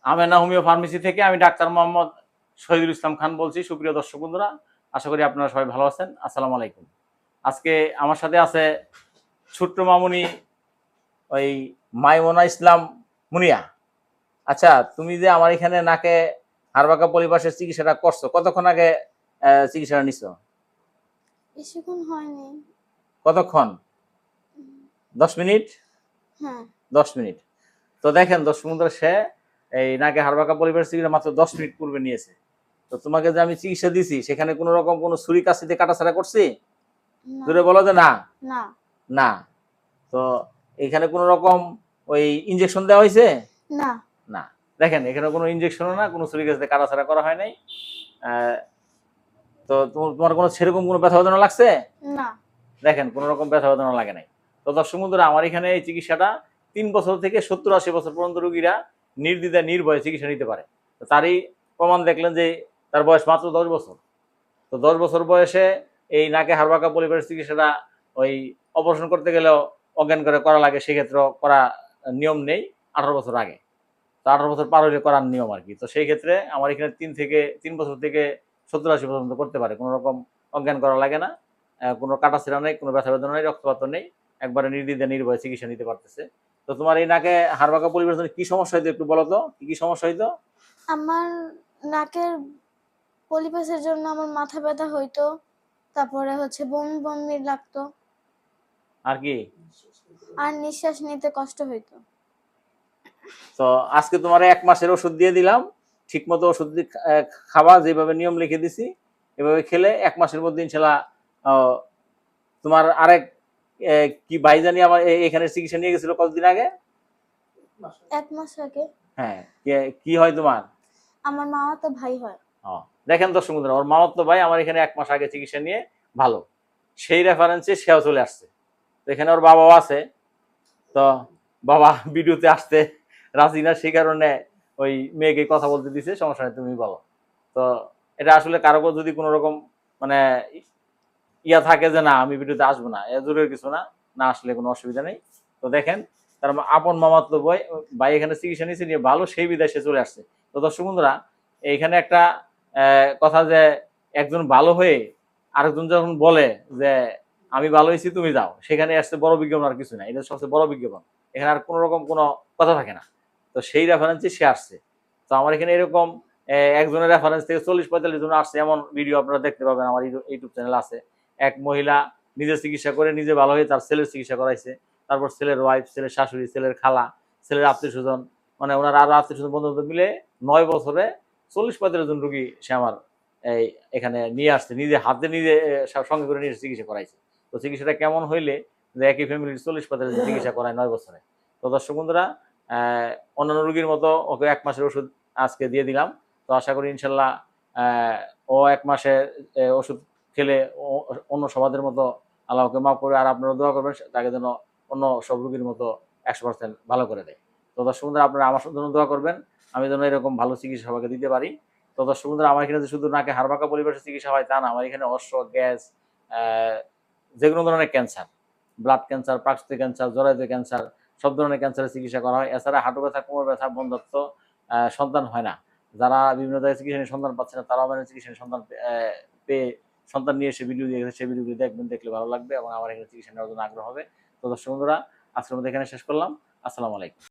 Amena homeo pharmacy থেকে আমি doctor Mohammad Shahidul Islam Khan বলছি। সুপ্রিয় দর্শক বন্ধুরা, আশা করি আপনারা সবাই ভালো আছেন। আসসালামু আলাইকুম। আজকে আমার সাথে আছে ছোট্ট মামুনি, ওই মাইমুনা ইসলাম মুনিয়া। আচ্ছা, তুমি যে আমার এখানে নাকে হাড়বাঁকা পলিপাসের চিকিৎসাটা করছো, কতক্ষণ আগে চিকিৎসাটা নিছো? বেশিক্ষণ হয়নি। কতক্ষণ? 10 মিনিট? হ্যাঁ। 10 মিনিট। তো দেখেন দর্শক বন্ধুরা, সে এই নাকে হাড়বাঁকা পলিপাসের চিকিৎসা মাত্র 10 মিনিট পূর্বে নিয়েছে। তো তোমাকে যে আমি চিকিৎসা দিছি, সেখানে কোনো রকম কোনো ছুরি কাছি দিয়ে কাটাছাড়া করছি? না। জোরে বলো যে না। না। না। তো এখানে কোনো রকম ওই ইনজেকশন দেওয়া হয়েছে? না। না। দেখেন এখানে কোনো ইনজেকশনও না, কোনো ছুরি কাছি দিয়ে কাটাছাড়া করা হয় নাই। তো তোমার কোনো সেরকম কোনো ব্যথা বেদনা লাগছে? না। দেখেন কোনো রকম ব্যথা বেদনা লাগে নাই। তো দর্শক বন্ধুরা, আমার এখানে এই চিকিৎসাটা 3 বছর থেকে 70-80 বছর পর্যন্ত রোগীরা নির্দ্বিধায় নির্ভয়ে চিকিৎসা নিতে পারে। তো তারই প্রমাণ দেখলেন যে তার বয়স মাত্র 10 বছর। তো 10 বছর বয়সে এই নাকে হাড়বাঁকা পলিপাসের চিকিৎসাটা ওই অপারেশন করতে গেলেও অজ্ঞান করে করা লাগে, সেক্ষেত্রে করা নিয়ম নেই 18 বছর আগে। তো 18 বছর পার হলে করার নিয়ম আর কি। তো সেই ক্ষেত্রে আমার এখানে 3 বছর থেকে 70-80 পর্যন্ত করতে পারে, কোনো রকম অজ্ঞান করা লাগে না, কোনো কাটাছিড়া নেই, কোনো ব্যথা বেদনা নেই, রক্তপাত নেই, একবারে নির্দ্বিধায় নির্ভয়ে চিকিৎসা নিতে পারতেছে। তো তোমার এই নাকে হাড়বাঁকা পলিপাসের কি সমস্যা হইতো একটু বলো তো, কি কি সমস্যা হইতো? আমার নাকের পলিপাসের জন্য আমার মাথা ব্যথা হইতো, তারপরে বমি বমি লাগতো, আর কি? আর নিঃশ্বাস নিতে কষ্ট হইতো। তো আজকে তোমার 1 মাসের ওষুধ দিয়ে দিলাম, ঠিক মতো ওষুধ খাবা, যেভাবে নিয়ম লিখে দিছি এভাবে খেলে 1 মাসের মধ্যে ইনশাল্লাহ তোমার আরেক কি ভাই জানি আমার এখানে চিকিৎসা নিয়ে গেছিল কতদিন আগে? 1 মাস আগে। হ্যাঁ, কি হয় তোমার? আমার মামাতো ভাই হয়। দেখেন দর্শক বন্ধুরা, ওর মামাতো ভাই আমার এখানে 1 মাস আগে চিকিৎসা নিয়ে ভালো, সেই রেফারেন্সে সেও চলে আসছে। তো এখানে ওর বাবাও আছে। তো বাবা ভিডিওতে আসতে রাজি না, সেই কারণে ওই মেয়েকে কথা বলতে দিছে, সমস্যা নেই তুমি বলো। তো এটা আসলে কারো যদি কোনো রকম মানে ইয়া থাকে যে না আমি ভিডিওতে আসবো না, এ দূরের কিছু না, না আসলে কোনো অসুবিধা নেই। তো দেখেন তার আপন মামাতো ভাই এখানে চিকিৎসা নিয়েছে নিয়ে ভালো, সেই বিদেশে চলে আসছে। তো দর্শক বন্ধুরা, এইখানে একটা কথা যে একজন ভালো হয়ে আরেকজন যখন বলে যে আমি ভালো হয়েছি তুমি যাও, সেখানে আসছে বড় বিজ্ঞাপন আর কিছু না, এটা সবচেয়ে বড় বিজ্ঞাপন। এখানে আর কোনো রকম কোনো কথা থাকে না। তো সেই রেফারেন্সে সে আসছে। তো আমার এখানে এরকম একজনের রেফারেন্স থেকে 40-45 জন আসছে, এমন ভিডিও আপনারা দেখতে পাবেন, আমার ইউটিউব চ্যানেল আছে। এক মহিলা নিজে চিকিৎসা করে নিজে ভালো হয়ে তার ছেলের চিকিৎসা করাইছে, তারপর ছেলের ওয়াইফ, ছেলের শাশুড়ি, ছেলের খালা, ছেলের আত্মীয় স্বজন, মানে ওনার আরো আত্মীয় স্বজন বন্ধু মিলে 9 বছরে 40-45 জন রোগী সে আমার এই এখানে নিয়ে আসছে, নিজে হাতে নিজে সঙ্গে করে নিয়ে চিকিৎসা করাইছে। তো চিকিৎসাটা কেমন হইলে যে একই ফ্যামিলির 40-45 জন চিকিৎসা করায় 9 বছরে। তো দর্শক বন্ধুরা, অন্যান্য রোগীর মতো ওকে 1 মাসের ওষুধ আজকে দিয়ে দিলাম। তো আশা করি ইনশাল্লাহ ও 1 মাসে ওষুধ খেলে অন্য সমাজের মতো আল্লাহকে মাফ করে, আর আপনারা দোয়া করবেন তাকে যেন অন্য সব রোগীর মতো 100% ভালো করে দেয়। তো দর্শক বন্ধুরা, আপনারা আমার জন্য দোয়া করবেন, আমি যেন এরকম ভালো চিকিৎসা সবাইকে দিতে পারি। তো দর্শক বন্ধুরা, আমার এখানে যে শুধু নাকে হাড়বাঁকা পলিপাসের চিকিৎসা হয় তা না, আমার এখানে অশ্ব, গ্যাস, যে কোনো ধরনের ক্যান্সার, ব্লাড ক্যান্সার, পাকস্থলী ক্যান্সার, জরায়ু ক্যান্সার, সব ধরনের ক্যান্সারের চিকিৎসা করা হয়। এছাড়া হাঁটু ব্যথা, কোমর ব্যথা, বন্ধ্যাত্ব, সন্তান হয় না, যারা বিভিন্ন জায়গায় চিকিৎসা নিয়ে সন্তান পাচ্ছে না, তারাও মানে চিকিৎসা নিয়ে সন্তান পেয়ে সন্তান নিয়ে এসে ভিডিও দিয়ে গেছে, সেই ভিডিওগুলি দেখবেন, দেখলে ভালো লাগবে এবং আমার এখানে চিকিৎসা নেওয়ার জন্য আগ্রহ হবে। তো দর্শক বন্ধুরা, আজকের মধ্যে এখানে শেষ করলাম। আসসালামু আলাইকুম।